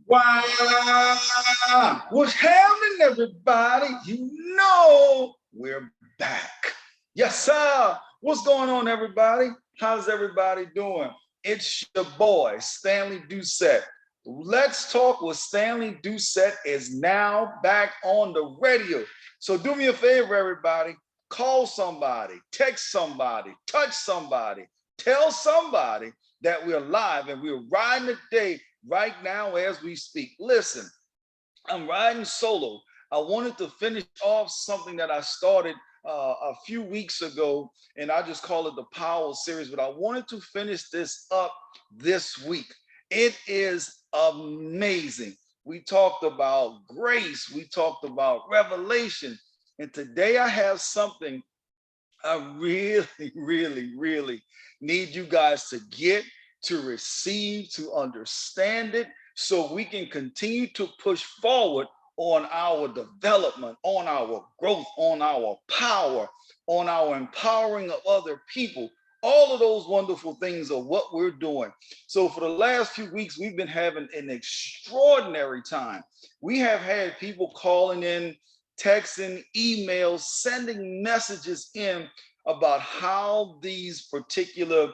Wow, what's happening, everybody? You know we're back. Yes, sir. What's going on, everybody? How's everybody doing? It's your boy, Stanley Doucette. Let's Talk with Stanley Doucette is now back on the radio. So do me a favor, everybody. Call somebody, text somebody, touch somebody, tell somebody that we're live and we're riding the day right now as we speak. Listen, I'm riding solo. I wanted to finish off something that I started a few weeks ago, and I just call it the Power series, but I wanted to finish this up this week. It is amazing. We talked about grace, we talked about revelation, and today I have something I really, really need you guys to get, to receive, to understand it, so we can continue to push forward on our development, on our growth, on our power, on our empowering of other people. All of those wonderful things are what we're doing. So, for the last few weeks, we've been having an extraordinary time. We have had people calling in, texting, emails, sending messages in about how these particular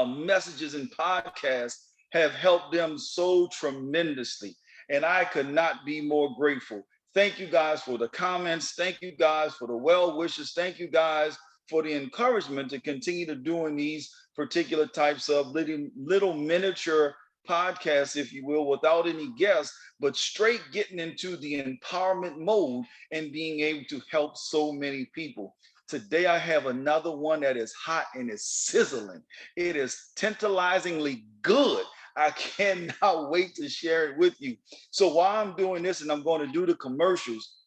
messages and podcasts have helped them so tremendously. And I could not be more grateful. Thank you guys for the comments. Thank you guys for the well wishes. Thank you guys for the encouragement to continue to doing these particular types of little miniature podcasts, if you will, without any guests, but straight getting into the empowerment mode and being able to help so many people. Today, I have another one that is hot and is sizzling. It is tantalizingly good. I cannot wait to share it with you. So while I'm doing this and I'm going to do the commercials,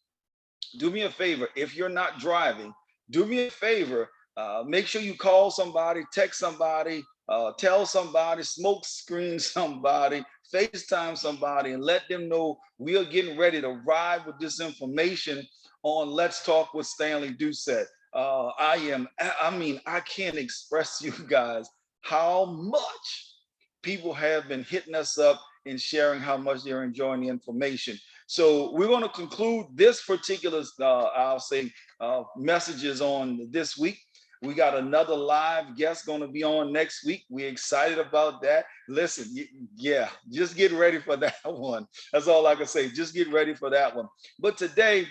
do me a favor. If you're not driving, do me a favor. Make sure you call somebody, text somebody, tell somebody, smoke screen somebody, FaceTime somebody, and let them know we are getting ready to ride with this information on Let's Talk with Stanley Doucette. I can't express to you guys how much people have been hitting us up and sharing how much they're enjoying the information. So we're going to conclude this particular, messages on this week. We got another live guest going to be on next week. We're excited about that. Listen, yeah, just get ready for that one. That's all I can say. Just get ready for that one. But today,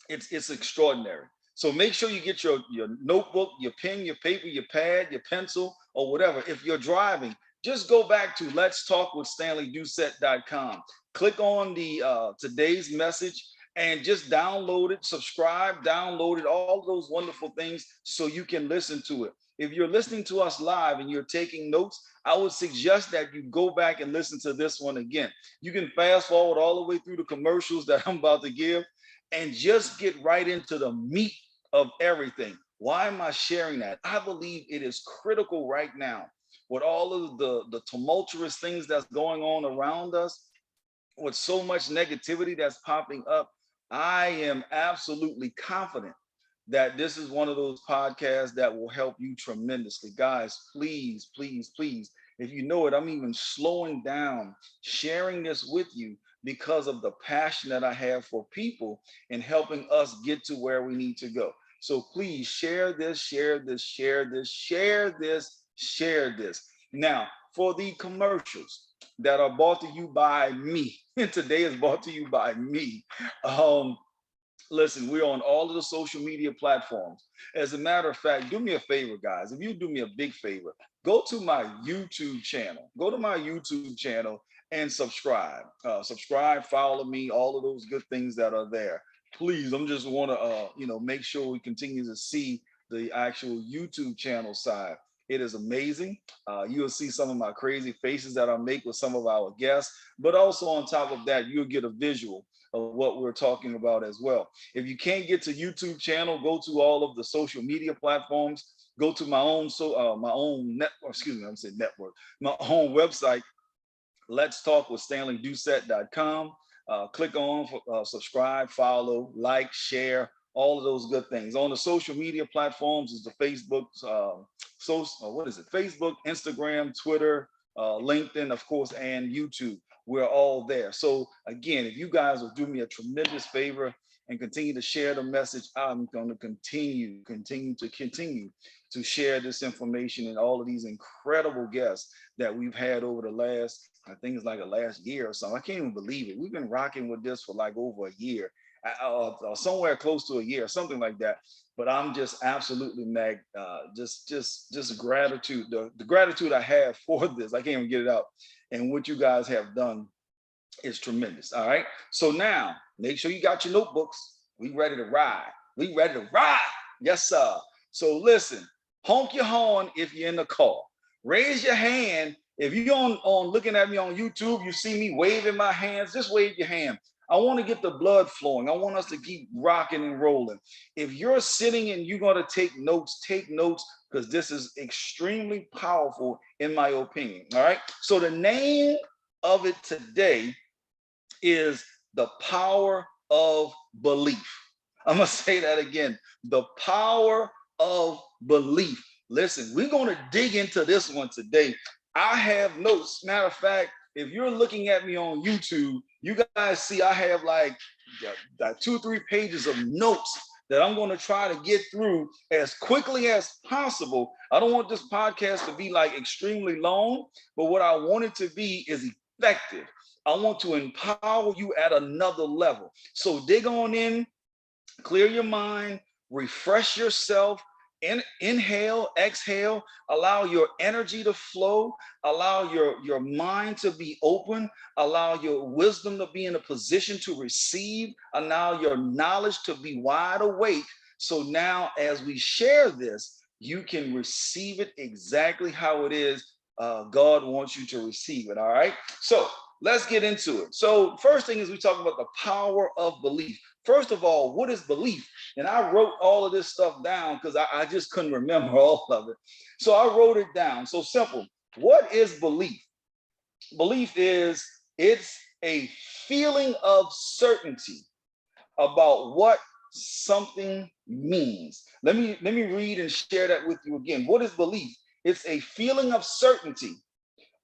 it's extraordinary. So make sure you get your notebook, your pen, your paper, your pad, your pencil, or whatever. If you're driving, just go back to Let's Talk with StanleyDoucette.com. Click on the today's message and just download it, subscribe, download it, all those wonderful things so you can listen to it. If you're listening to us live and you're taking notes, I would suggest that you go back and listen to this one again. You can fast forward all the way through the commercials that I'm about to give and just get right into the meat of everything. Why am I sharing that? I believe it is critical right now with all of the tumultuous things that's going on around us, with so much negativity that's popping up. I am absolutely confident that this is one of those podcasts that will help you tremendously. Guys, please, please, please, if you know it, I'm even slowing down, sharing this with you because of the passion that I have for people and helping us get to where we need to go. So please share this, share this, share this, share this, share this. Now, for the commercials that are brought to you by me, and today is brought to you by me. Listen, we're on all of the social media platforms. As a matter of fact, do me a favor, guys. If you do me a big favor, go to my YouTube channel. Go to my YouTube channel and subscribe. Subscribe, follow me, all of those good things that are there. Please, I'm just want to, make sure we continue to see the actual YouTube channel side. It is amazing. You'll see some of my crazy faces that I make with some of our guests, but also on top of that, you'll get a visual of what we're talking about as well. If you can't get to YouTube channel, go to all of the social media platforms. Go to my own network. Excuse me, I'm saying network. My own website. Let's Talk with StanleyDoucette.com. Click on subscribe, follow, like, share, all of those good things. On the social media platforms is the Facebook, Facebook, Instagram, Twitter, LinkedIn, of course, and YouTube. we're all there. So again, if you guys will do me a tremendous favor and continue to share the message, I'm going to continue to share this information and all of these incredible guests that we've had over the last, I think it's like the last year or so. I can't even believe it. We've been rocking with this for like over a year, somewhere close to a year, something like that. But I'm just absolutely just gratitude, the gratitude I have for this. I can't even get it out. And what you guys have done is tremendous. All right. So now make sure you got your notebooks. We ready to ride. We ready to ride. Yes, sir. So listen, honk your horn if you're in the car. Raise your hand. If you're on looking at me on YouTube, you see me waving my hands, just wave your hand. I want to get the blood flowing. I want us to keep rocking and rolling. If you're sitting and you're going to take notes because this is extremely powerful in my opinion. All right. So the name of it today is the power of belief. I'm going to say that again. The power of belief. Listen, we're going to dig into this one today. I have notes. Matter of fact, if you're looking at me on YouTube, you guys see I have like 2-3 pages of notes that I'm going to try to get through as quickly as possible. I don't want this podcast to be like extremely long, but what I want it to be is effective. I want to empower you at another level. So dig on in, clear your mind, refresh yourself, inhale, exhale, allow your energy to flow, allow your mind to be open, allow your wisdom to be in a position to receive, allow your knowledge to be wide awake. So now as we share this, you can receive it exactly how it is God wants you to receive it. All right. So let's get into it. So first thing is we talk about the power of belief. First of all, what is belief? And I wrote all of this stuff down because I just couldn't remember all of it. So I wrote it down. So simple. What is belief? Belief it's a feeling of certainty about what something means. Let me read and share that with you again. What is belief? It's a feeling of certainty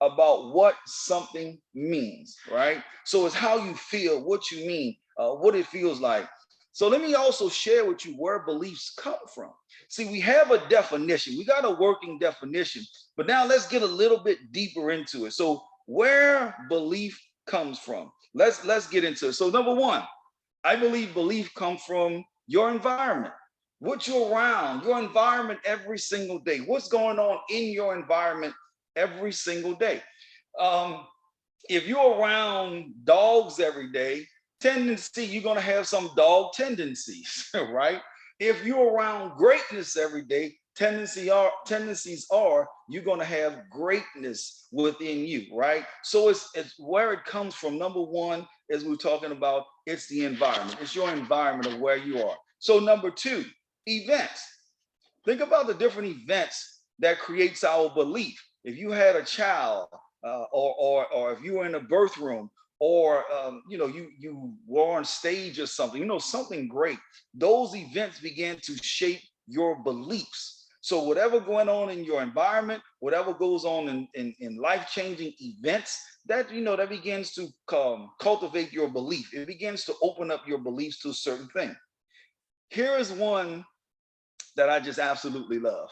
about what something means, right? So it's how you feel, what you mean, what it feels like. So let me also share with you where beliefs come from. See, we have a definition. We got a working definition, but now let's get a little bit deeper into it. So where belief comes from, let's get into it. So number one, I believe belief comes from your environment. What you're around, your environment every single day. What's going on in your environment every single day? If you're around dogs every day, tendency, you're going to have some dog tendencies, right? If you're around greatness every day, tendencies are you're going to have greatness within you, right? So it's where it comes from. Number one, as we're talking about, it's the environment. It's your environment of where you are. So number two, events. Think about the different events that creates our belief. If you had a child, or if you were in a birth room, or you were on stage or something, something great. Those events began to shape your beliefs. So whatever going on in your environment, whatever goes on in life-changing events, that that begins to cultivate your belief. It begins to open up your beliefs to a certain thing. Here is one that I just absolutely love.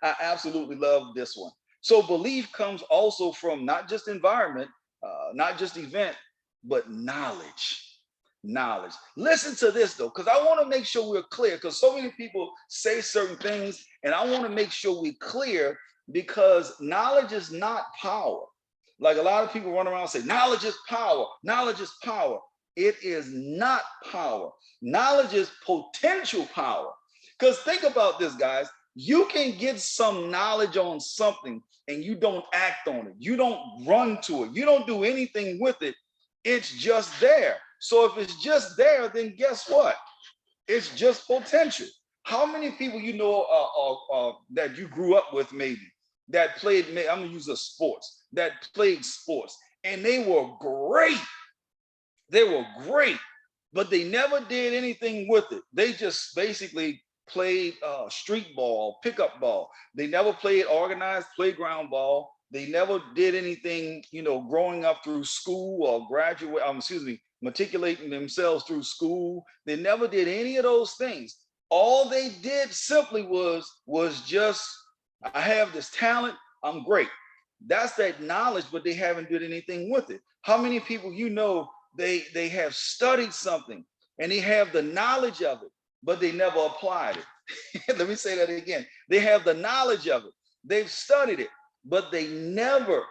I absolutely love this one. So belief comes also from not just environment, not just event, but knowledge. Knowledge. Listen to this though, because I want to make sure we're clear, because so many people say certain things, and I want to make sure we're clear, because knowledge is not power. Like a lot of people run around and say, knowledge is power. Knowledge is power. It is not power. Knowledge is potential power. Because think about this, guys. You can get some knowledge on something and you don't act on it. You don't run to it. You don't do anything with it. It's just there. So if it's just there, then guess what? It's just potential. How many people that you grew up with maybe that played, I'm going to use sports, that played sports, and they were great. They were great, but they never did anything with it. They just basically played street ball, pickup ball. They never played organized playground ball. They never did anything, growing up through school or matriculating themselves through school. They never did any of those things. All they did simply was just, I have this talent, I'm great. That's that knowledge, but they haven't did anything with it. How many people they have studied something and they have the knowledge of it, but they never applied it. Let me say that again. They have the knowledge of it. They've studied it, but they never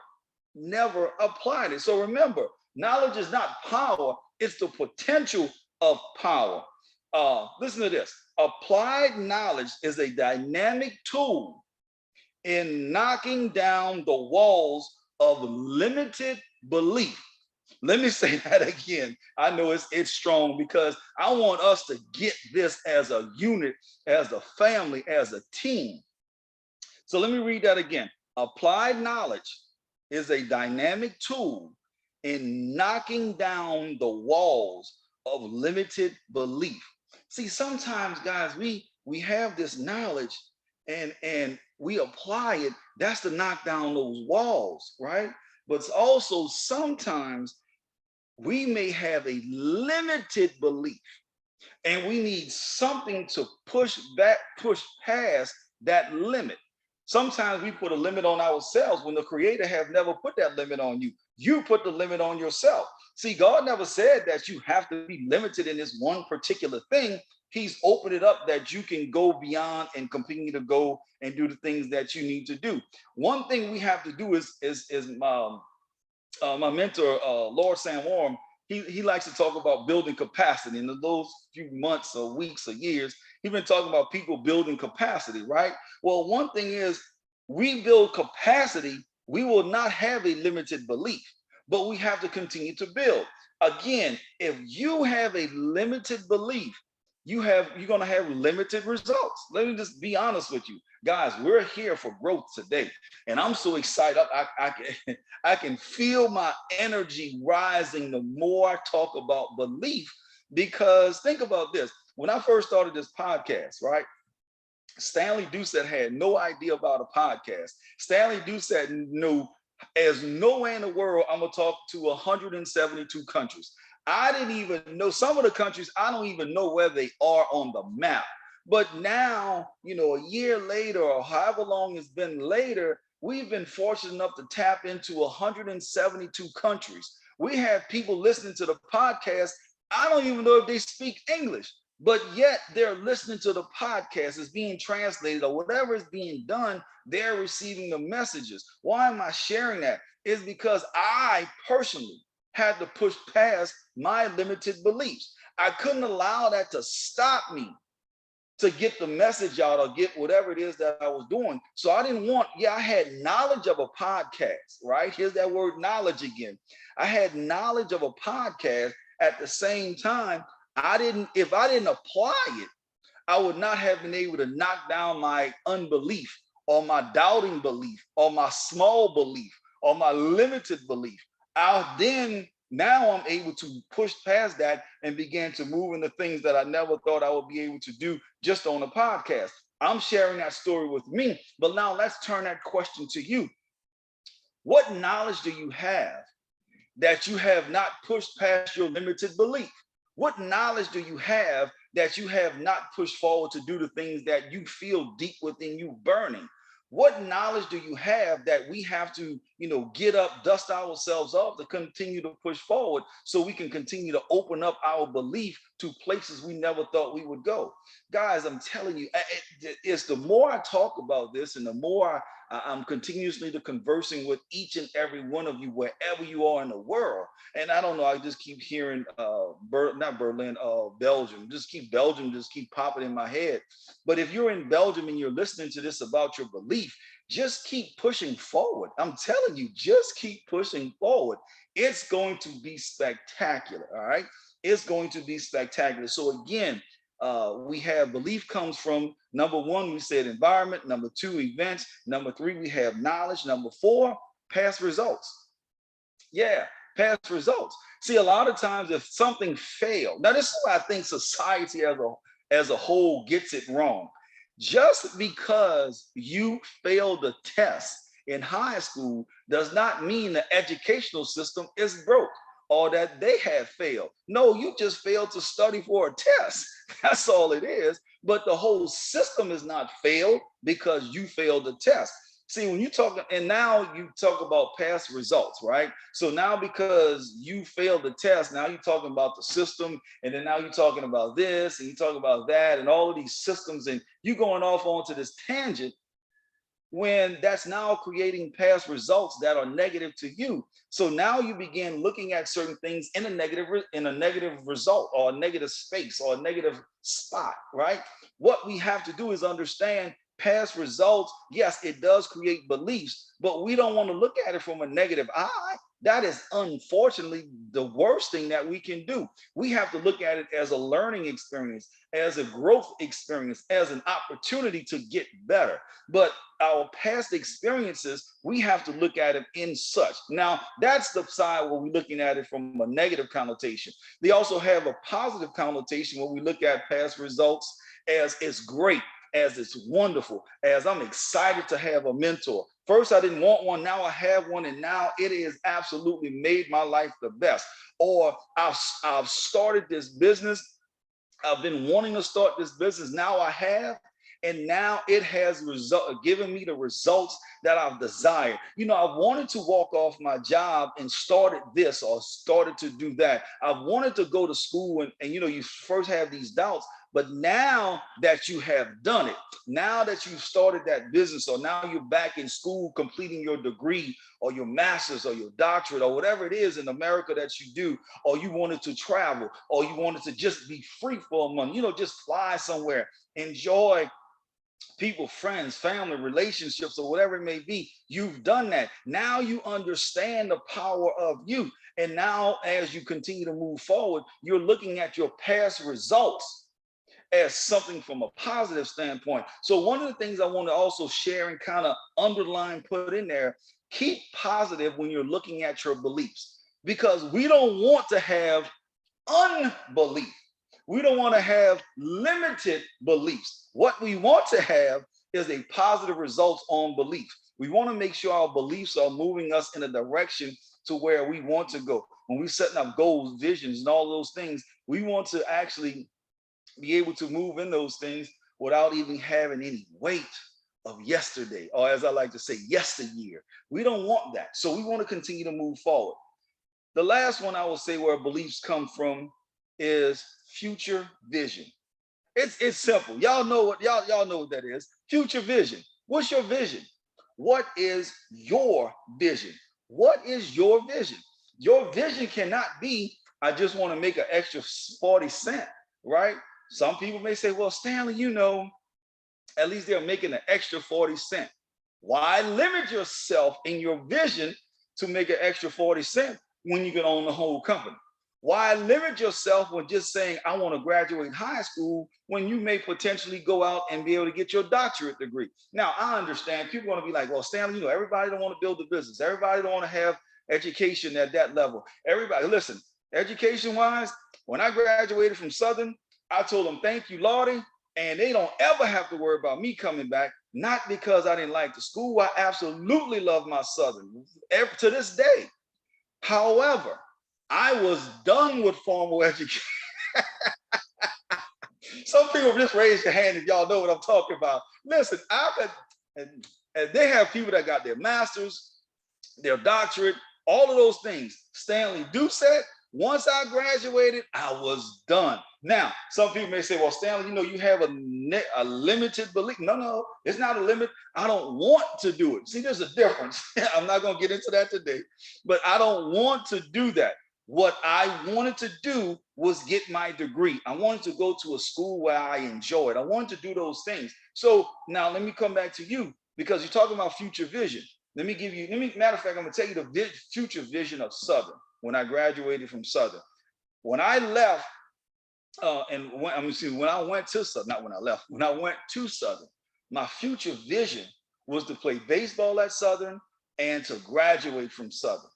applied it. So remember, knowledge is not power, it's the potential of power. Listen to this. Applied knowledge is a dynamic tool in knocking down the walls of limited belief. Let me say that again. I know it's strong because I want us to get this as a unit, as a family, as a team. So let me read that again. Applied knowledge is a dynamic tool in knocking down the walls of limited belief. See, sometimes, guys, we have this knowledge and we apply it. That's to knock down those walls, right? But also sometimes we may have a limited belief and we need something to push past that limit. Sometimes we put a limit on ourselves when the creator have never put that limit on you. You put the limit on yourself. See, God never said that you have to be limited in this one particular thing. He's opened it up that you can go beyond and continue to go and do the things that you need to do. One thing we have to do is my mentor, Lord Sanwarm, he likes to talk about building capacity. In those few months or weeks or years, he's been talking about people building capacity, right? Well, one thing is we build capacity, we will not have a limited belief, but we have to continue to build. Again, if you have a limited belief, you're going to have limited results. Let me just be honest with you. Guys, we're here for growth today. And I'm so excited. I can feel my energy rising the more I talk about belief, because think about this. When I first started this podcast, right? Stanley Doucette had no idea about a podcast. Stanley Doucette knew as nowhere in the world I'm going to talk to 172 countries. I didn't even know some of the countries. I don't even know where they are on the map. But now, a year later or however long it's been later, we've been fortunate enough to tap into 172 countries. We have people listening to the podcast. I don't even know if they speak English, but yet they're listening to the podcast. It's being translated or whatever is being done. They're receiving the messages. Why am I sharing that? It's because I personally had to push past my limited beliefs. I couldn't allow that to stop me to get the message out or get whatever it is that I was doing. So I didn't want, I had knowledge of a podcast, right? Here's that word knowledge again. I had knowledge of a podcast. At the same time, if I didn't apply it, I would not have been able to knock down my unbelief or my doubting belief or my small belief or my limited belief. Now I'm able to push past that and begin to move into things that I never thought I would be able to do just on a podcast. I'm sharing that story with me, but now let's turn that question to you. What knowledge do you have that you have not pushed past your limited belief? What knowledge do you have that you have not pushed forward to do the things that you feel deep within you burning? What knowledge do you have that we have to, get up, dust ourselves off to continue to push forward so we can continue to open up our belief to places we never thought we would go? Guys, I'm telling you, it's the more I talk about this and the more I'm continuously conversing with each and every one of you, wherever you are in the world. And I don't know, I just keep hearing, Belgium, Belgium just keep popping in my head. But if you're in Belgium and you're listening to this about your belief, just keep pushing forward. I'm telling you, just keep pushing forward. It's going to be spectacular, all right? It's going to be spectacular. So again, we have belief comes from, number one, we said environment. Number two, events. Number three, we have knowledge. Number four, past results. Yeah, past results. See, a lot of times if something failed, now this is why I think society as a whole gets it wrong. Just because you failed the test, in high school does not mean the educational system is broke or that they have failed. No, you just failed to study for a test. That's all it is. But the whole system is not failed because you failed the test. See, when you talk, and now you talk about past results, right? So now because you failed the test, now you're talking about the system, and then now you're talking about this, and you're talking about that, and all of these systems, and you going off onto this tangent when that's now creating past results that are negative to you. So now you begin looking at certain things in a negative result or a negative space or a negative spot, right? What we have to do is understand past results. Yes, it does create beliefs, but we don't want to look at it from a negative eye. That is unfortunately the worst thing that we can do. We have to look at it as a learning experience, as a growth experience, as an opportunity to get better. But our past experiences, we have to look at it in such. Now, that's the side where we're looking at it from a negative connotation. They also have a positive connotation when we look at past results as it's great, as it's wonderful, as I'm excited to have a mentor. First, I didn't want one. Now I have one, and now it has absolutely made my life the best. Or I've started this business. I've been wanting to start this business. Now I have, and now it has given me the results that I've desired. You know, I wanted to walk off my job and started this or started to do that. I wanted to go to school, and you know, you first have these doubts. But now that you have done it, now that you've started that business, or now you're back in school completing your degree or your master's or your doctorate or whatever it is in America that you do, or you wanted to travel, or you wanted to just be free for a month, you know, just fly somewhere, enjoy people, friends, family, relationships, or whatever it may be. You've done that. Now you understand the power of you. And now as you continue to move forward, you're looking at your past results as something from a positive standpoint. So one of the things I want to also share and kind of underline, put in there, keep positive when you're looking at your beliefs, because we don't want to have unbelief. We don't want to have limited beliefs. What we want to have is a positive result on belief. We want to make sure our beliefs are moving us in a direction to where we want to go. When we're setting up goals, visions, and all those things, we want to actually be able to move in those things without even having any weight of yesterday, or as I like to say, yesteryear. We don't want that. So we want to continue to move forward. The last one I will say where beliefs come from is future vision. It's simple. Y'all know what that is. Future vision. What's your vision? What is your vision? What is your vision? Your vision cannot be, I just want to make an extra 40 cents, right? Some people may say, well, Stanley, you know, at least they're making an extra 40 cents. Why limit yourself in your vision to make an extra 40 cents when you can own the whole company? Why limit yourself when just saying, I want to graduate high school, when you may potentially go out and be able to get your doctorate degree? Now, I understand people want to be like, well, Stanley, you know, everybody don't want to build a business. Everybody don't want to have education at that level. Everybody, listen, education-wise, when I graduated from Southern, I told them, thank you, Lordy, and they don't ever have to worry about me coming back, not because I didn't like the school. I absolutely love my Southern to this day. However, I was done with formal education. Some people just raise your hand if y'all know what I'm talking about. Listen, and they have people that got their masters, their doctorate, all of those things. Stanley Doucette, once I graduated, I was done. Now, some people may say, well, Stanley, you know, you have a limited belief. No, it's not a limit. I don't want to do it. See, there's a difference. I'm not going to get into that today, but I don't want to do that. What I wanted to do was get my degree. I wanted to go to a school where I enjoyed. I wanted to do those things. So now let me come back to you, because you're talking about future vision. Matter of fact, I'm going to tell you the future vision of Southern when I graduated from Southern. When I left, when I went to Southern, not when I left, when I went to Southern, my future vision was to play baseball at Southern and to graduate from Southern.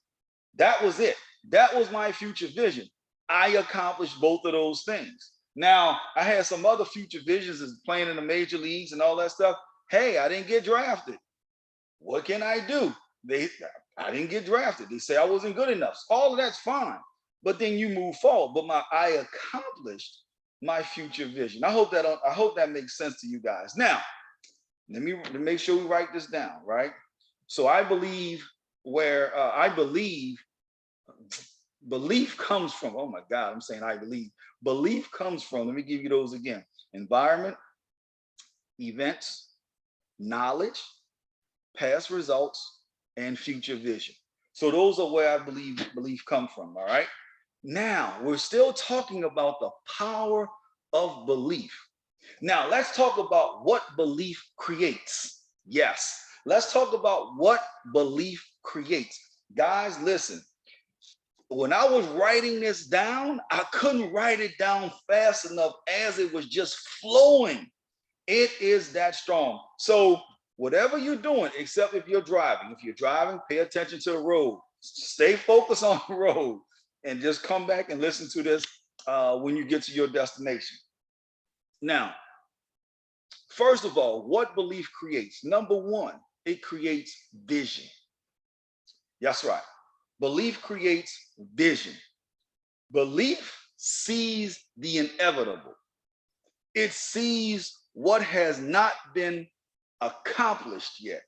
That was it. That was my future vision. I accomplished both of those things. Now, I had some other future visions as playing in the major leagues and all that stuff. Hey, I didn't get drafted. What can I do? I didn't get drafted. They say I wasn't good enough. All of that's fine. But then you move forward. But I accomplished my future vision. I hope that makes sense to you guys. Now, let me make sure we write this down, right? So I believe belief comes from, oh my God, I'm saying I believe. Belief comes from, let me give you those again: environment, events, knowledge, past results, and future vision. So those are where I belief come from, all right? Now, we're still talking about the power of belief. Now, let's talk about what belief creates. Yes, let's talk about what belief creates. Guys, listen. When I was writing this down, I couldn't write it down fast enough as it was just flowing. It is that strong. So whatever you're doing, except if you're driving, pay attention to the road. Stay focused on the road and just come back and listen to this when you get to your destination. Now, first of all, what belief creates? Number one, it creates vision. That's right. Belief creates vision. Belief sees the inevitable. It sees what has not been accomplished yet.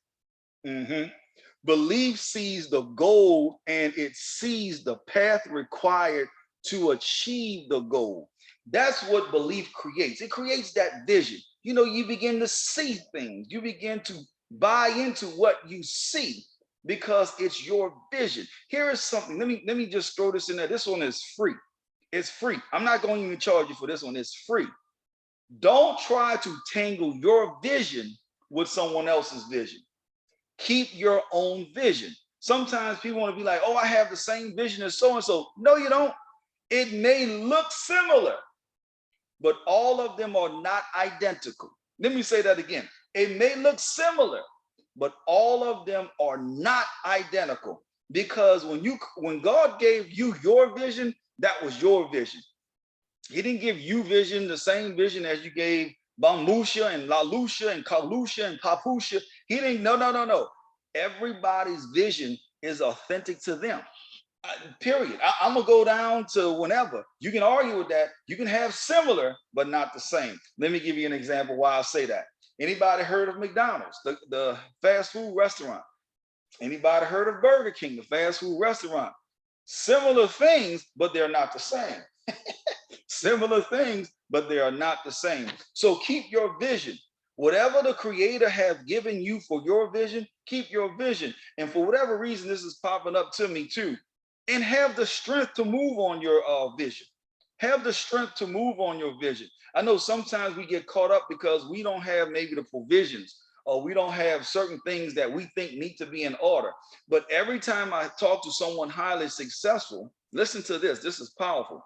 Belief sees the goal and it sees the path required to achieve the goal. That's what belief creates. It creates that vision. You know, you begin to see things. You begin to buy into what you see because it's your vision. Here is something. Let me just throw this in there. This one is free. It's free. I'm not going to even charge you for this one. It's free. Don't try to tangle your vision with someone else's vision. Keep your own vision. Sometimes people want to be like, oh, I have the same vision as so-and-so. No, you don't. It may look similar, but all of them are not identical. Let me say that again. It may look similar, but all of them are not identical. Because when God gave you your vision, that was your vision. He didn't give you vision, the same vision as you gave Bamusha and Lalusha and Kalusha and Papusha. He didn't, no. Everybody's vision is authentic to them. Period. I'm gonna go down to whenever. You can argue with that. You can have similar, but not the same. Let me give you an example why I say that. Anybody heard of McDonald's, the fast food restaurant? Anybody heard of Burger King, the fast food restaurant? Similar things, but they're not the same. Similar things, but they are not the same. So keep your vision. Whatever the Creator has given you for your vision, keep your vision. And for whatever reason, this is popping up to me too. And have the strength to move on your vision. Have the strength to move on your vision. I know sometimes we get caught up because we don't have maybe the provisions or we don't have certain things that we think need to be in order. But every time I talk to someone highly successful, listen to this. This is powerful.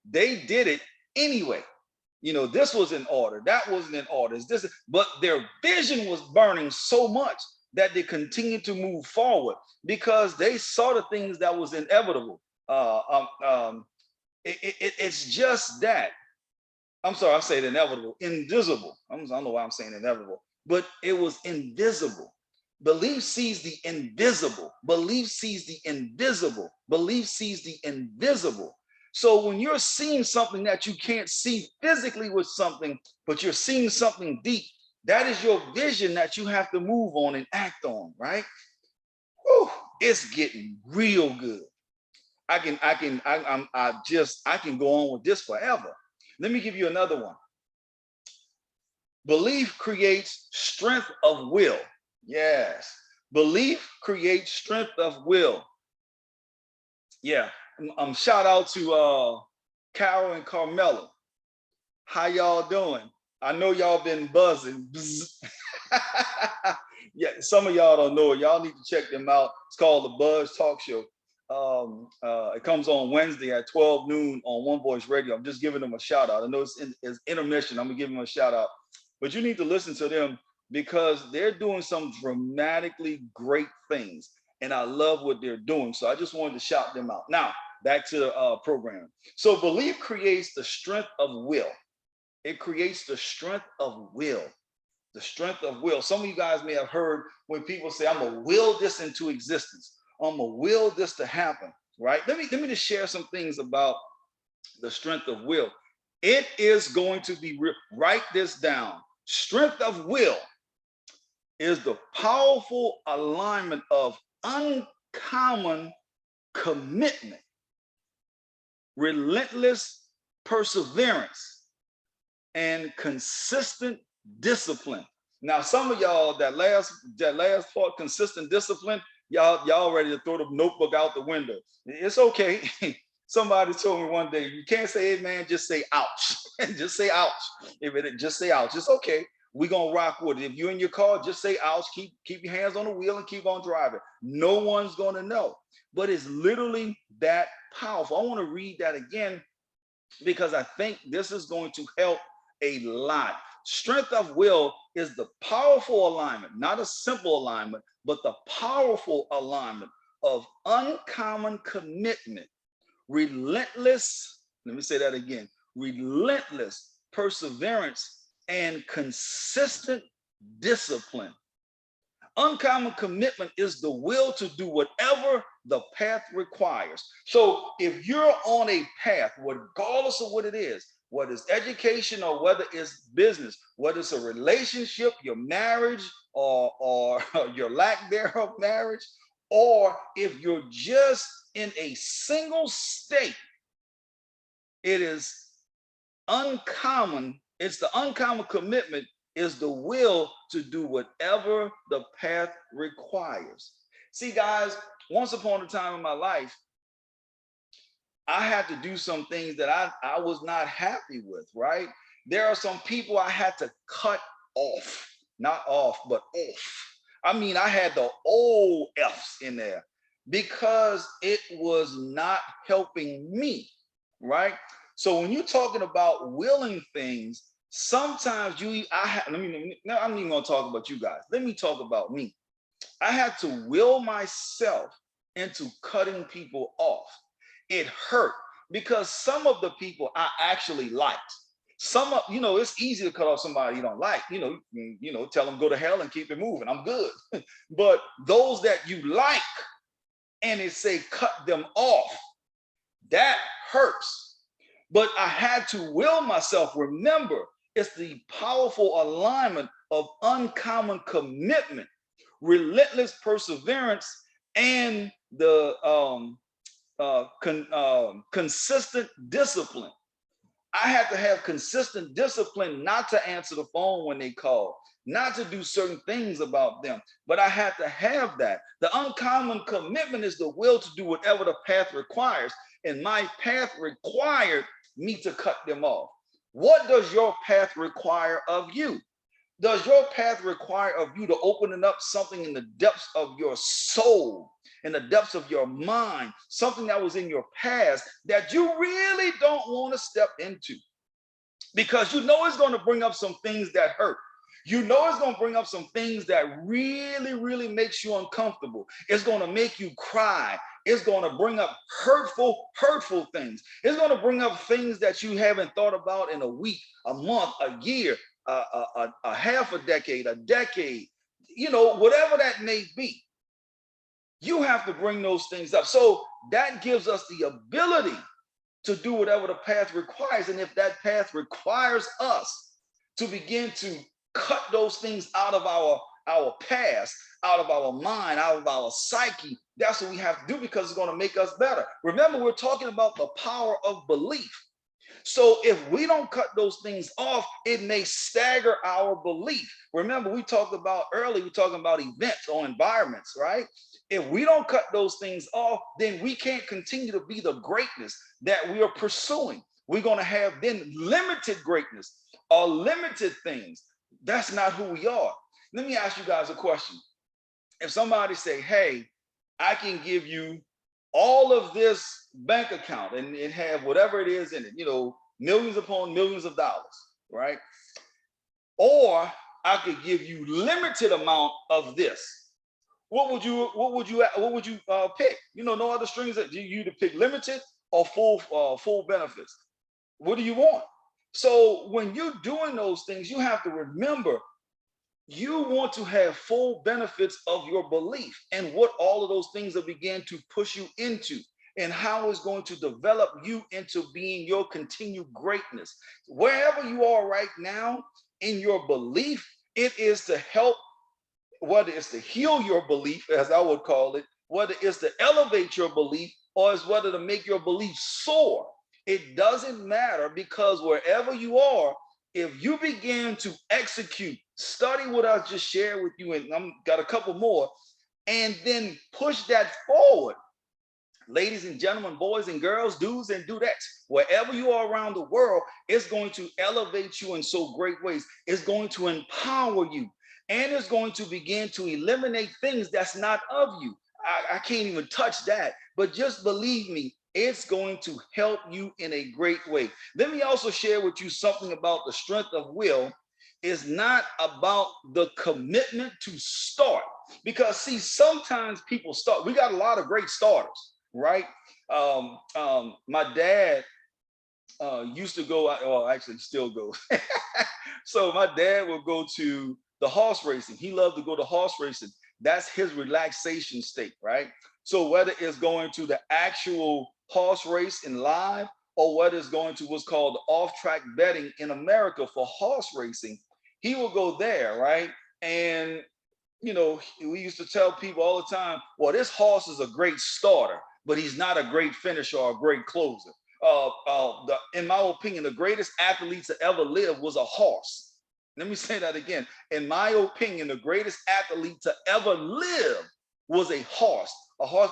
They did it anyway. You know, this was in order. That wasn't in order. But their vision was burning so much that they continued to move forward because they saw the things that was inevitable. It's just that. I'm sorry, I said inevitable, invisible. I don't know why I'm saying inevitable, but it was invisible. Belief sees the invisible. Belief sees the invisible. Belief sees the invisible. So when you're seeing something that you can't see physically with something, but you're seeing something deep, that is your vision that you have to move on and act on, right? Whew, it's getting real good. I can go on with this forever. Let me give you another one. Belief creates strength of will. Yes. Belief creates strength of will. Yeah. Shout out to Carol and Carmela. How y'all doing? I know y'all been buzzing. Yeah, some of y'all don't know it. Y'all need to check them out. It's called the Buzz Talk Show. It comes on Wednesday at 12 noon on One Voice Radio. I'm just giving them a shout out. I know it's intermission. I'm gonna give them a shout out. But you need to listen to them because they're doing some dramatically great things. And I love what they're doing. So I just wanted to shout them out. Now, back to the program. So belief creates the strength of will. It creates the strength of will. The strength of will. Some of you guys may have heard when people say, I'm gonna will this into existence. I'm gonna will this to happen, right? Let me just share some things about the strength of will. It is going to be real. Write this down. Strength of will is the powerful alignment of uncommon commitment, relentless perseverance, and consistent discipline. Now, some of y'all, that last part, consistent discipline, y'all ready to throw the notebook out the window. It's okay. Somebody told me one day, you can't say amen, just say ouch. Just say ouch. Just say ouch. It's okay. We're gonna rock with it. If you're in your car, just say ouch, keep your hands on the wheel and keep on driving. No one's gonna know. But it's literally that powerful. I want to read that again because I think this is going to help a lot. Strength of will is the powerful alignment, not a simple alignment, but the powerful alignment of uncommon commitment, relentless, let me say that again, relentless perseverance and consistent discipline. Uncommon commitment is the will to do whatever the path requires. So if you're on a path, regardless of what it is, whether it's education or whether it's business, whether it's a relationship, your marriage, or your lack thereof marriage, or if you're just in a single state, it is uncommon. It's the uncommon commitment is the will to do whatever the path requires. See, guys, once upon a time in my life, I had to do some things that I was not happy with, right? There are some people I had to cut off, not off, but off. I mean, I had the old F's in there because it was not helping me, right? So when you're talking about willing things, sometimes I'm not even gonna talk about you guys. Let me talk about me. I had to will myself into cutting people off. It hurt because some of the people I actually liked. Some of, it's easy to cut off somebody you don't like, tell them go to hell and keep it moving. I'm good. But those that you like and it say cut them off, that hurts. But I had to will myself. Remember, it's the powerful alignment of uncommon commitment, relentless perseverance, and the consistent discipline. I had to have consistent discipline not to answer the phone when they call, not to do certain things about them, but I had to have that. The uncommon commitment is the will to do whatever the path requires, and my path required me to cut them off. What does your path require of you? Does your path require of you to open up something in the depths of your soul, in the depths of your mind, something that was in your past that you really don't want to step into? Because it's going to bring up some things that hurt. It's going to bring up some things that really, really makes you uncomfortable. It's going to make you cry. It's going to bring up hurtful things. It's going to bring up things that you haven't thought about in a week, a month, a year, a half a decade, whatever that may be. You have to bring those things up. So that gives us the ability to do whatever the path requires. And if that path requires us to begin to cut those things out of our past, out of our mind, out of our psyche, that's what we have to do, because it's going to make us better. Remember, we're talking about the power of belief. So if we don't cut those things off, it may stagger our belief. Remember, we talked about earlier, we're talking about events or environments, right? If we don't cut those things off, then we can't continue to be the greatness that we are pursuing. We're going to have then limited greatness or limited things. That's not who we are. Let me ask you guys a question. If somebody say, hey, I can give you all of this bank account and it have whatever it is in it, millions upon millions of dollars, right? Or I could give you limited amount of this. What would you pick? No other strings that you to pick limited or full benefits. What do you want? So when you're doing those things, you have to remember You want to have full benefits of your belief and what all of those things that began to push you into, and how it's going to develop you into being your continued greatness. Wherever you are right now in your belief, it is to help, whether it's to heal your belief, as I would call it, whether it's to elevate your belief, or it's whether to make your belief soar. It doesn't matter, because wherever you are, if you begin to execute, study what I just shared with you, and I've got a couple more, and then push that forward, ladies and gentlemen, boys and girls, dudes and dudettes, wherever you are around the world, it's going to elevate you in so great ways. It's going to empower you, and it's going to begin to eliminate things that's not of you. I can't even touch that, but just believe me, it's going to help you in a great way. Let me also share with you something about the strength of will. Is not about the commitment to start, because see, sometimes people start. We got a lot of great starters, right? My dad used to go out, well, actually still goes. So my dad will go to the horse racing. He loved to go to horse racing. That's his relaxation state, right? So whether it's going to the actual horse race in live, or whether it's going to what's called the off-track betting in America for horse racing, he will go there, right? And we used to tell people all the time, well, this horse is a great starter, but he's not a great finisher or a great closer. In my opinion, the greatest athlete to ever live was a horse. Let me say that again. In my opinion, the greatest athlete to ever live was a horse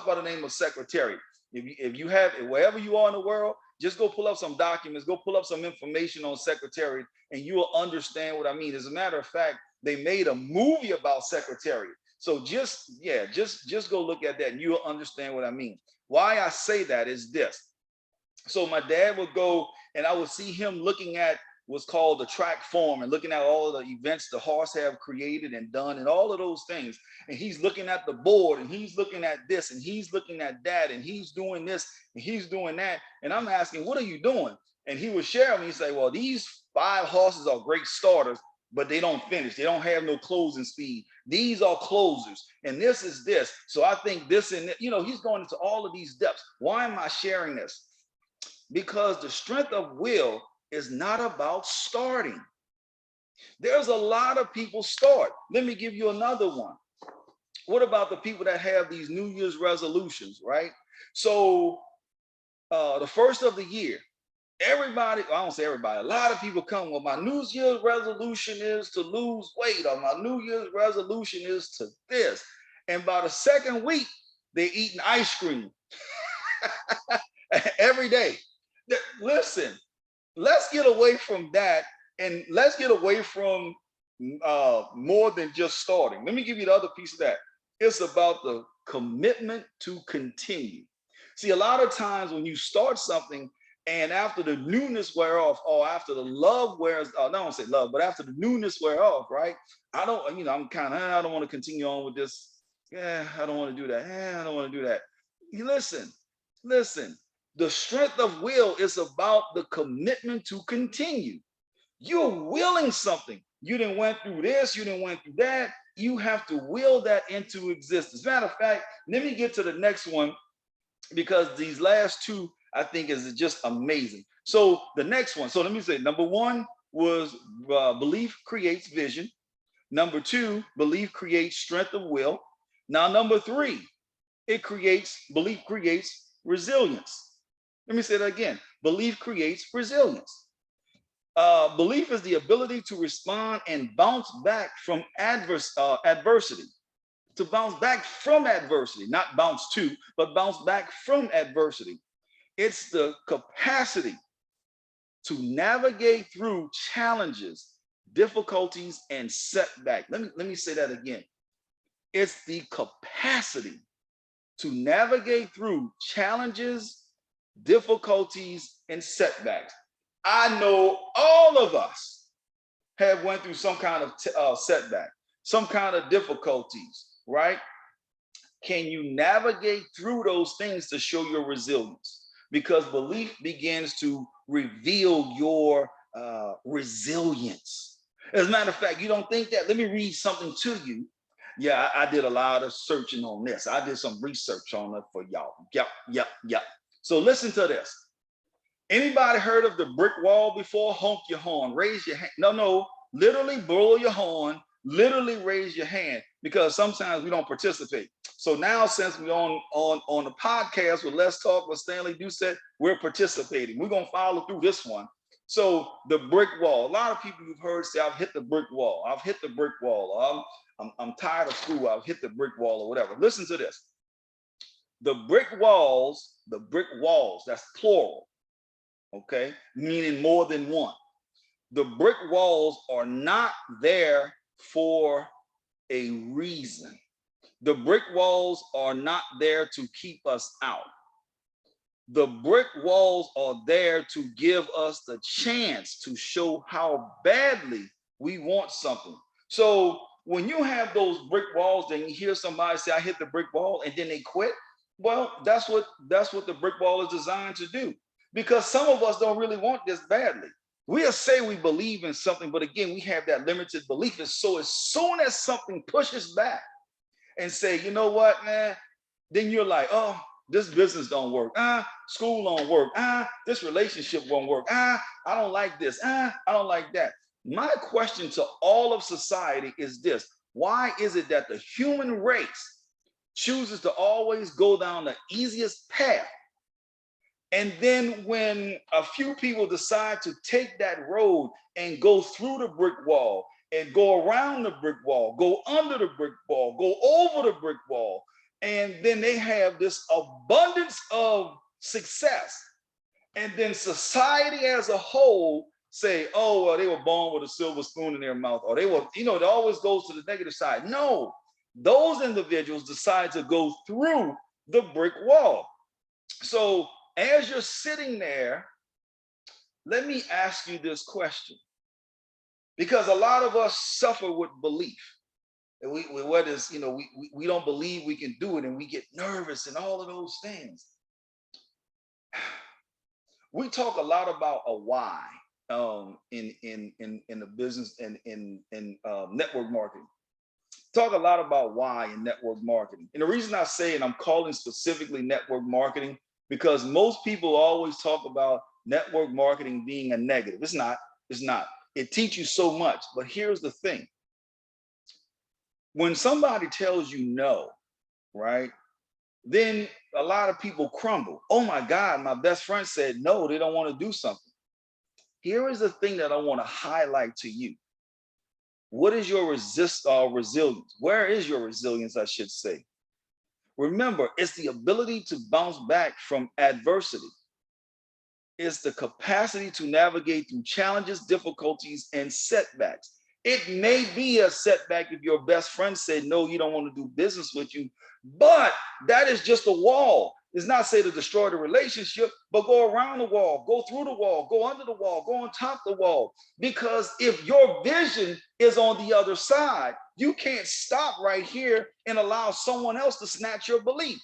by the name of Secretariat. If you have it, wherever you are in the world, just go pull up some documents, go pull up some information on Secretariat, and you will understand what I mean. As a matter of fact, they made a movie about Secretariat. So just go look at that and you'll understand what I mean. Why I say that is this. So my dad would go, and I would see him looking at what's called the track form, and looking at all of the events the horse have created and done and all of those things. And he's looking at the board, and he's looking at this, and he's looking at that, and he's doing this and he's doing that. And I'm asking, what are you doing? And he would share with me. He'd say, well, these 5 horses are great starters, but they don't finish. They don't have no closing speed. These are closers, and this is this. So I think this, and he's going into all of these depths. Why am I sharing this? Because the strength of will is not about starting. There's a lot of people start. Let me give you another one. What about the people that have these New Year's resolutions, right? So the first of the year, everybody, I don't say everybody, a lot of people come, well, my New Year's resolution is to lose weight, or my New Year's resolution is to this. And by the second week, they're eating ice cream every day. Listen, let's get away from that, and let's get away from more than just starting. Let me give you the other piece of that. It's about the commitment to continue. See, a lot of times when you start something, and after the newness wear off, or after the love wears, no, I don't say love, but after the newness wear off, right? I don't want to continue on with this. Yeah, I don't want to do that. I don't want to do that. Listen. The strength of will is about the commitment to continue. You're willing something. You didn't went through this, you didn't went through that. You have to will that into existence. Matter of fact, let me get to the next one, because these last two I think is just amazing. So the next one, so let me say, number 1 was belief creates vision. Number 2, belief creates strength of will. Now number 3, belief creates resilience. Let me say that again. Belief creates resilience. Belief is the ability to respond and bounce back from adversity. To bounce back from adversity, not bounce to, but bounce back from adversity. It's the capacity to navigate through challenges, difficulties, and setbacks. Let me say that again. It's the capacity to navigate through challenges, difficulties, and setbacks. I know all of us have went through some kind of setback, some kind of difficulties, right? Can you navigate through those things to show your resilience? Because belief begins to reveal your resilience. As a matter of fact, you don't think that? Let me read something to you. Yeah, I did a lot of searching on this. I did some research on it for y'all. Yep, yep, yep. So listen to this. Anybody heard of the brick wall before? Honk your horn, raise your hand. No, literally blow your horn, literally raise your hand, because sometimes we don't participate. So now, since we're on the podcast with Let's Talk with Stanley Doucette, we're participating. We're gonna follow through this one. So the brick wall. A lot of people you've heard say, "I've hit the brick wall. I've hit the brick wall. I'm tired of school. I've hit the brick wall," or whatever. Listen to this. The brick walls, that's plural, okay, meaning more than one. The brick walls are not there for a reason. The brick walls are not there to keep us out. The brick walls are there to give us the chance to show how badly we want something. So when you have those brick walls, then you hear somebody say, "I hit the brick wall," and then they quit. Well, that's what the brick wall is designed to do. Because some of us don't really want this badly. We'll say we believe in something, but again, we have that limited belief. And so as soon as something pushes back and say, "You know what, man," then you're like, "Oh, this business don't work. School don't work. This relationship won't work. I don't like this. I don't like that." My question to all of society is this: why is it that the human race chooses to always go down the easiest path? And then when a few people decide to take that road and go through the brick wall and go around the brick wall, go under the brick wall, go over the brick wall, and then they have this abundance of success, and then society as a whole say, "Oh, well, they were born with a silver spoon in their mouth," or they were, it always goes to the negative side. No, those individuals decide to go through the brick wall. So as you're sitting there, let me ask you this question, because a lot of us suffer with belief. And we don't believe we can do it, and we get nervous and all of those things. We talk a lot about a why in the business and in network marketing. Talk a lot about why in network marketing. And the reason I say, and I'm calling specifically network marketing, because most people always talk about network marketing being a negative. It's not. It teaches you so much. But here's the thing. When somebody tells you no, right, then a lot of people crumble. "Oh my God, my best friend said no, they don't want to do something." Here is the thing that I want to highlight to you. What is your resilience? Where is your resilience, I should say? Remember, it's the ability to bounce back from adversity. It's the capacity to navigate through challenges, difficulties, and setbacks. It may be a setback if your best friend said, "No, you don't want to do business with you," but that is just a wall. It's not say to destroy the relationship, but go around the wall, go through the wall, go under the wall, go on top of the wall. Because if your vision is on the other side, you can't stop right here and allow someone else to snatch your belief.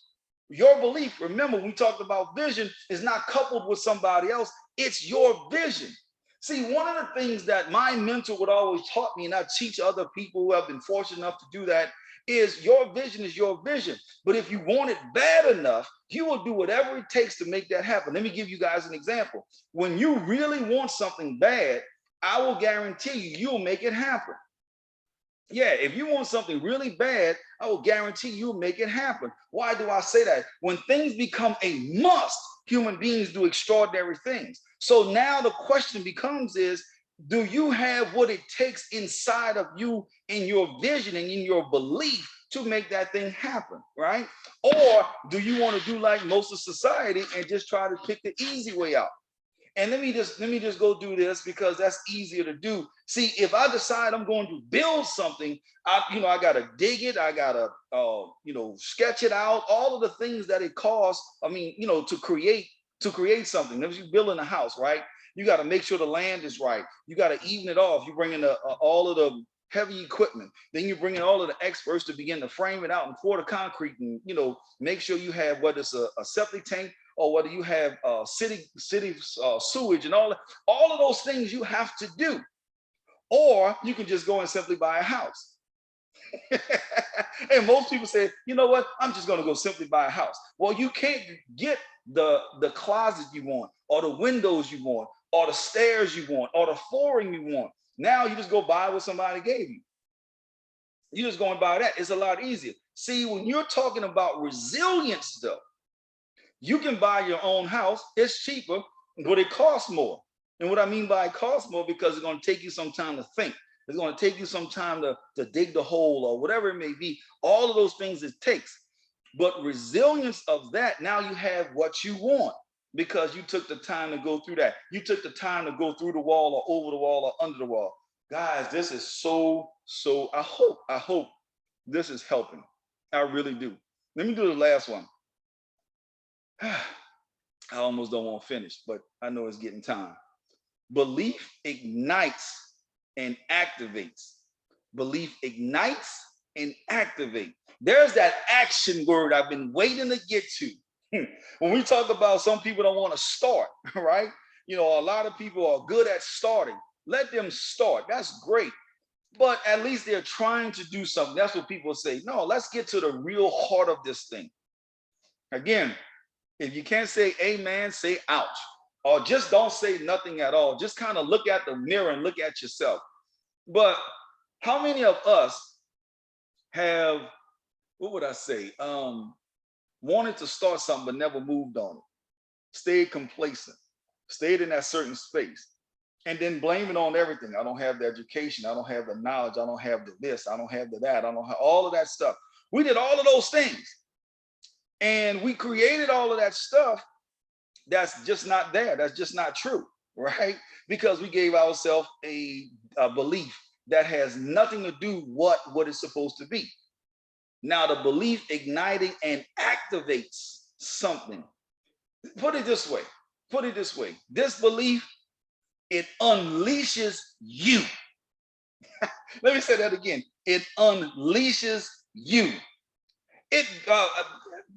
Your belief, remember, we talked about vision, is not coupled with somebody else. It's your vision. See, one of the things that my mentor would always taught me, and I teach other people who have been fortunate enough to do that, is your vision is your vision. But if you want it bad enough, you will do whatever it takes to make that happen. Let me give you guys an example. When you really want something bad, I will guarantee you'll make it happen. Yeah, if you want something really bad, I will guarantee you'll make it happen. Why do I say that? When things become a must, human beings do extraordinary things. So now the question becomes is, do you have what it takes inside of you in your vision and in your belief to make that thing happen, right? Or do you want to do like most of society and just try to pick the easy way out? And let me just go do this because that's easier to do. See, if I decide I'm going to build something, I gotta dig it, I gotta sketch it out, all of the things that it costs. To create something. If you're building a house, right? You got to make sure the land is right. You got to even it off. You bring in all of the heavy equipment. Then you bring in all of the experts to begin to frame it out and pour the concrete and make sure you have whether it's a septic tank or whether you have city sewage and all of those things you have to do. or you can just go and simply buy a house. And most people say, you know what, I'm just going to go simply buy a house. Well, you can't get the closet you want, or the windows you want, or the stairs you want, or the flooring you want. Now you just go buy what somebody gave you. You just go and buy that. It's a lot easier. See, when you're talking about resilience, though, you can buy your own house. It's cheaper, but it costs more. And what I mean by it costs more, because it's going to take you some time to think. It's going to take you some time to dig the hole, or whatever it may be. All of those things it takes. But resilience of that, now you have what you want, because you took the time to go through that. You took the time to go through the wall, or over the wall, or under the wall. Guys, this is so, I hope this is helping. I really do. Let me do the last one. I almost don't want to finish, but I know it's getting time. Belief ignites and activates. Belief ignites and activates. There's that action word I've been waiting to get to. When we talk about some people don't want to start, right? You know, a lot of people are good at starting. Let them start. That's great. But at least they're trying to do something. That's what people say. No, let's get to the real heart of this thing. Again, if you can't say amen, say ouch. Or just don't say nothing at all. Just kind of look at the mirror and look at yourself. But how many of us have, what would I say, wanted to start something but never moved on it? Stayed complacent, stayed in that certain space, and then blame it on everything. I don't have the education. I don't have the knowledge. I don't have the this. I don't have the that. I don't have all of that stuff. We did all of those things. And we created all of that stuff that's just not there. That's just not true, right? Because we gave ourselves a belief that has nothing to do with what it's supposed to be. Now, the belief igniting and activates something. Put it this way. This belief, it unleashes you. Let me say that again. It unleashes you.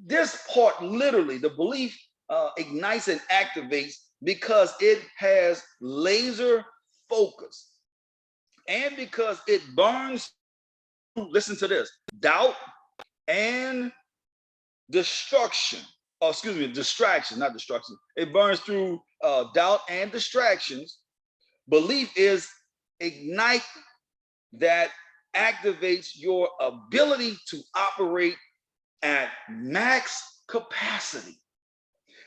This part, literally, the belief ignites and activates because it has laser focus, and because it burns, listen to this, doubt and destruction. Oh, excuse me, distraction, not destruction. It burns through doubt and distractions. Belief is ignite that activates your ability to operate at max capacity.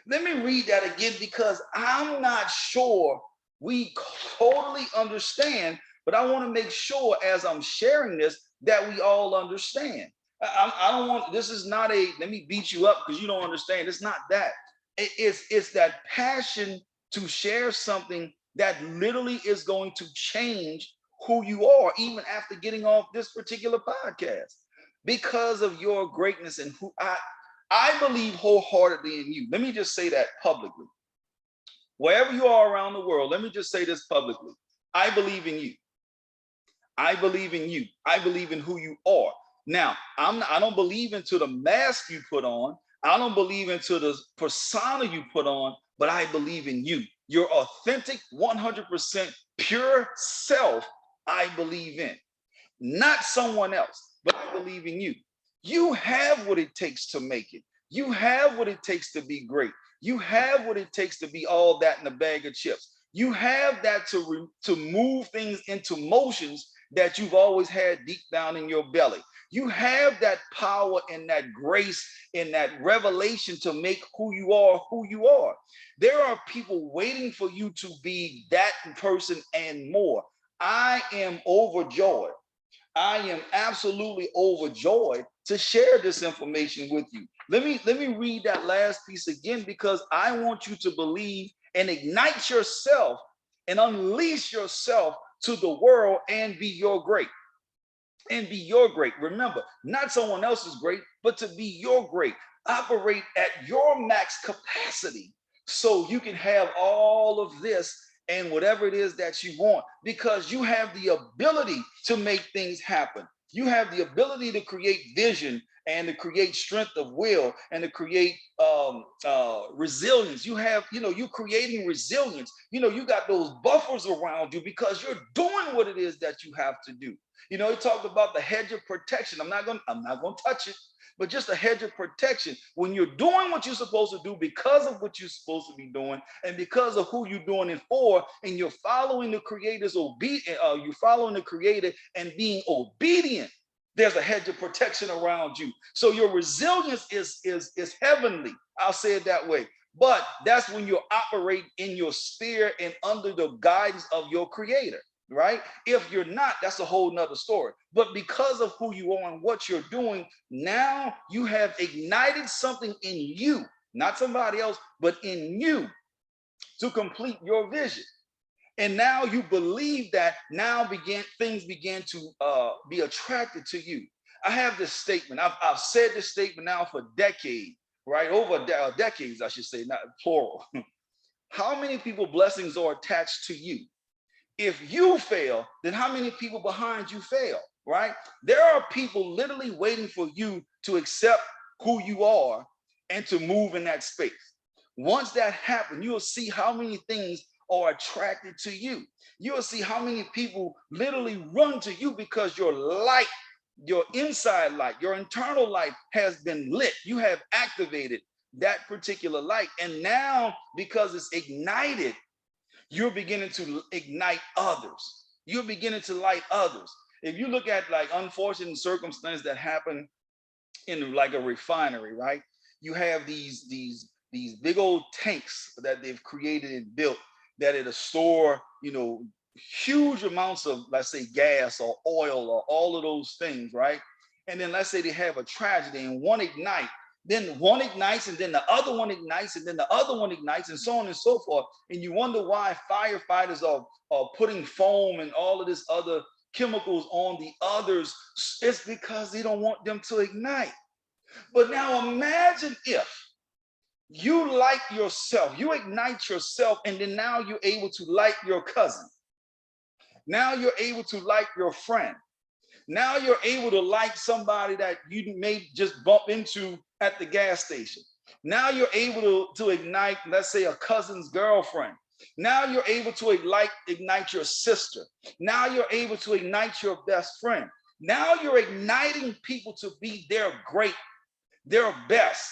Let me read that again, because I'm not sure we totally understand, but I want to make sure as I'm sharing this that we all understand. I don't want, this is not a, let me beat you up because you don't understand. It's not that. It's that passion to share something that literally is going to change who you are, even after getting off this particular podcast, because of your greatness and who I believe wholeheartedly in you. Let me just say that publicly. Wherever you are around the world, let me just say this publicly. I believe in you. I believe in you. I believe in who you are. Now, I don't believe into the mask you put on. I don't believe into the persona you put on, but I believe in you. Your authentic, 100% pure self, I believe in. Not someone else, but I believe in you. You have what it takes to make it. You have what it takes to be great. You have what it takes to be all that in a bag of chips. You have that to move things into motions that you've always had deep down in your belly. You have that power and that grace and that revelation to make who you are. There are people waiting for you to be that person and more. I am overjoyed. I am absolutely overjoyed to share this information with you. Let me read that last piece again, because I want you to believe and ignite yourself and unleash yourself to the world and be your great. And be your great. Remember, not someone else's great, but to be your great. Operate at your max capacity so you can have all of this and whatever it is that you want, because you have the ability to make things happen. You have the ability to create vision and to create strength of will and to create resilience. You have, you're creating resilience. You got those buffers around you because you're doing what it is that you have to do. He talked about the hedge of protection. I'm not going to touch it, but just a hedge of protection. When you're doing what you're supposed to do because of what you're supposed to be doing and because of who you're doing it for, and you're following the Creator's you're following the Creator and being obedient, there's a hedge of protection around you. So your resilience is heavenly. I'll say it that way. But that's when you operate in your sphere and under the guidance of your Creator. Right? If you're not, that's a whole nother story. But because of who you are and what you're doing, now you have ignited something in you, not somebody else, but in you to complete your vision. And now you believe that now things began to be attracted to you. I have this statement. I've said this statement now for decades, right? Over decades, I should say, not plural. How many people blessings are attached to you? If you fail, then how many people behind you fail, right? There are people literally waiting for you to accept who you are and to move in that space. Once that happens, you'll see how many things are attracted to you. You'll see how many people literally run to you because your light, your inside light, your internal light has been lit. You have activated that particular light. And now, because it's ignited, you're beginning to ignite others. You're beginning to light others. If you look at like unfortunate circumstances that happen in like a refinery, right? You have these big old tanks that they've created and built that it'll store, huge amounts of, let's say, gas or oil or all of those things, right? And then let's say they have a tragedy and one ignites, then one ignites, and then the other one ignites, and then the other one ignites, and so on and so forth. And you wonder why firefighters are putting foam and all of this other chemicals on the others. It's because they don't want them to ignite. But now imagine if you light yourself, you ignite yourself, and then now you're able to light your cousin. Now you're able to light your friend. Now you're able to light somebody that you may just bump into at the gas station. Now you're able to ignite, let's say, a cousin's girlfriend. Now you're able to ignite your sister. Now you're able to ignite your best friend. Now you're igniting people to be their great, their best,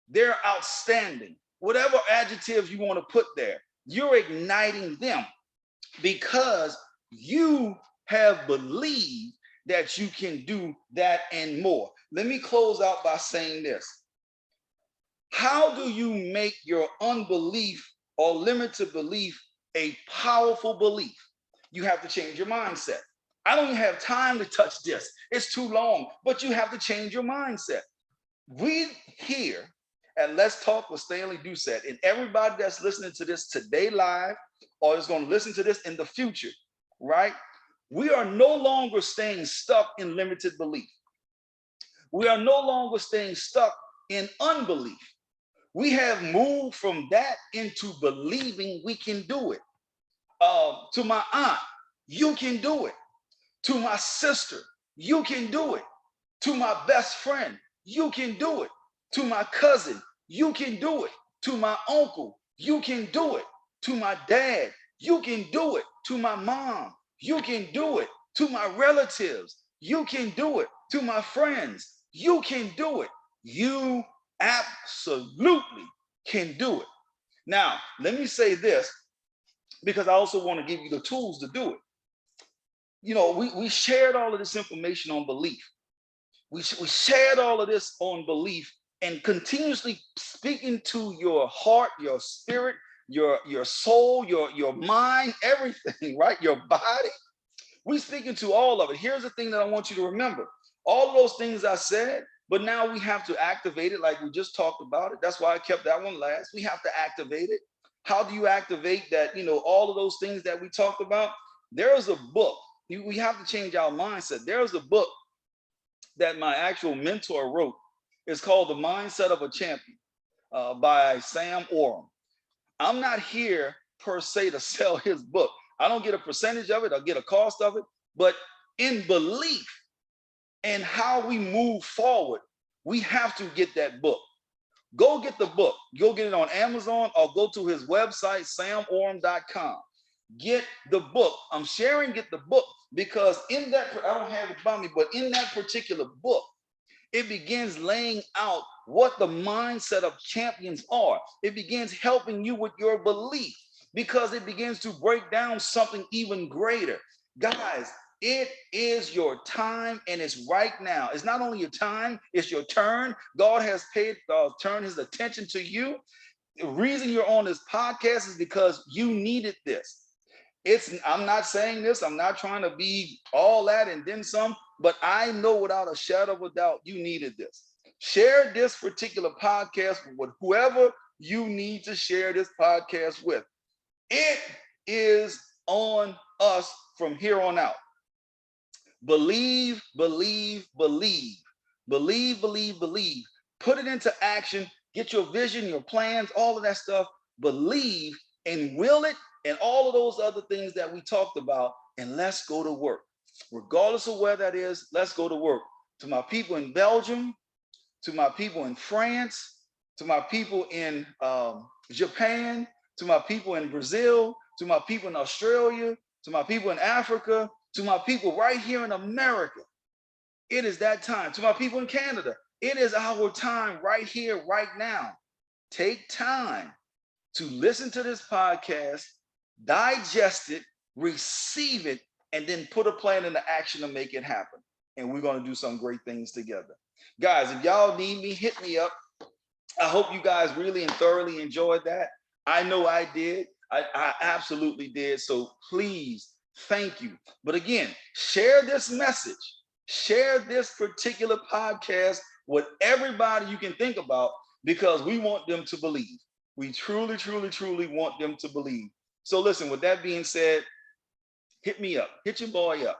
their outstanding, whatever adjectives you want to put there. You're igniting them because you have believed that you can do that and more. Let me close out by saying this. How do you make your unbelief or limited belief a powerful belief? You have to change your mindset. I don't even have time to touch this. It's too long, but you have to change your mindset. We here at Let's Talk with Stanley Doucette, and everybody that's listening to this today live or is going to listen to this in the future, right? We are no longer staying stuck in limited belief. We are no longer staying stuck in unbelief. We have moved from that into believing we can do it. To my aunt, you can do it. To my sister, you can do it. To my best friend, you can do it. To my cousin, you can do it. To my uncle, you can do it. To my dad, you can do it. To my mom, you can do it. To my relatives, you can do it. To my friends, you can do it. You absolutely can do it. Now, let me say this, because I also want to give you the tools to do it. We shared all of this information on belief. We shared all of this on belief and continuously speaking to your heart, your spirit, your soul, your mind, everything, right? Your body. We speaking to all of it. Here's the thing that I want you to remember. All of those things I said, but now we have to activate it like we just talked about it. That's why I kept that one last. We have to activate it. How do you activate that? All of those things that we talked about. There's a book. We have to change our mindset. There's a book that my actual mentor wrote. It's called The Mindset of a Champion by Sam Orem. I'm not here per se to sell his book. I don't get a percentage of it. I'll get a cost of it. But in belief and how we move forward, We have to get that book. Go get the book. Go get it on Amazon or go to his website, samoram.com. Get the book. I'm sharing get the book because in that, I don't have it by me, but in that particular book, it begins laying out what the mindset of champions are. It begins helping you with your belief because it begins to break down something even greater. Guys, it is your time and it's right now. It's not only your time, it's your turn. God has turned his attention to you. The reason you're on this podcast is because you needed this. I'm not saying this, I'm not trying to be all that and then some, but I know without a shadow of a doubt you needed this. Share this particular podcast with whoever you need to share this podcast with. It is on us from here on out. Believe, believe, believe. Believe, believe, believe. Put it into action. Get your vision, your plans, all of that stuff. Believe and will it and all of those other things that we talked about. And let's go to work. Regardless of where that is, let's go to work. To my people in Belgium, to my people in France, to my people in Japan, to my people in Brazil, to my people in Australia, to my people in Africa, to my people right here in America. It is that time. To my people in Canada, it is our time right here, right now. Take time to listen to this podcast, digest it, receive it, and then put a plan into action to make it happen. And we're going to do some great things together. Guys, if y'all need me, hit me up. I hope you guys really and thoroughly enjoyed that. I know I did. I absolutely did. So please, thank you. But again, share this message. Share this particular podcast with everybody you can think about because we want them to believe. We truly, truly, truly want them to believe. So listen, with that being said, hit me up. Hit your boy up.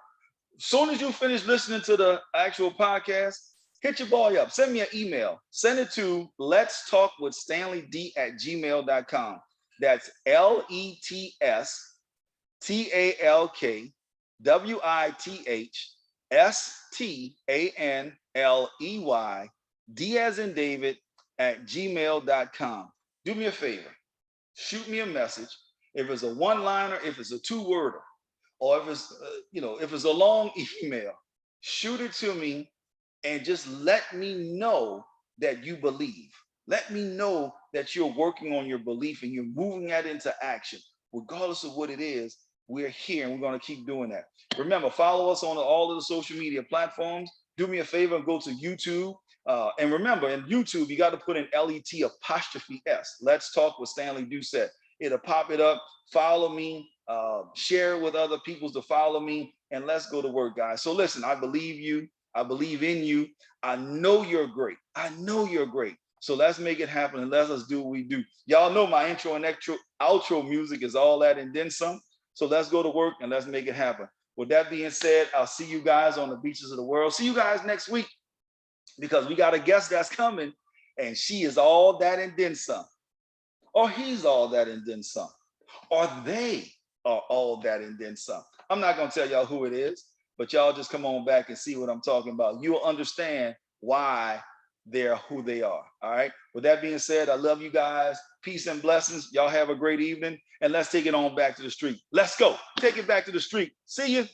As soon as you finish listening to the actual podcast, hit your boy up. Send me an email. Send it to letstalkwithstanleyd@gmail.com. That's LETSTALKWITHSTANLEY as in David @gmail.com. Do me a favor. Shoot me a message. If it's a one-liner, if it's a two-worder, or if it's if it's a long email, shoot it to me and just let me know that you believe. Let me know that you're working on your belief and you're moving that into action. Regardless of what it is, we're here and we're going to keep doing that. Remember, follow us on all of the social media platforms. Do me a favor and go to YouTube. And remember, in YouTube, you got to put in LET''S. Let's Talk with Stanley Doucette. It'll pop it up. Follow me. Share it with other people to follow me. And let's go to work, guys. So listen, I believe you. I believe in you. I know you're great. I know you're great. So let's make it happen and let us do what we do. Y'all know my intro and outro music is all that and then some. So let's go to work and let's make it happen. With that being said, I'll see you guys on the beaches of the world. See you guys next week because we got a guest that's coming and she is all that and then some. Or he's all that and then some. Or they are all that and then some. I'm not going to tell y'all who it is, but y'all just come on back and see what I'm talking about. You'll understand why they're who they are. All right. With that being said, I love you guys. Peace and blessings. Y'all have a great evening. And let's take it on back to the street. Let's go. Take it back to the street. See you.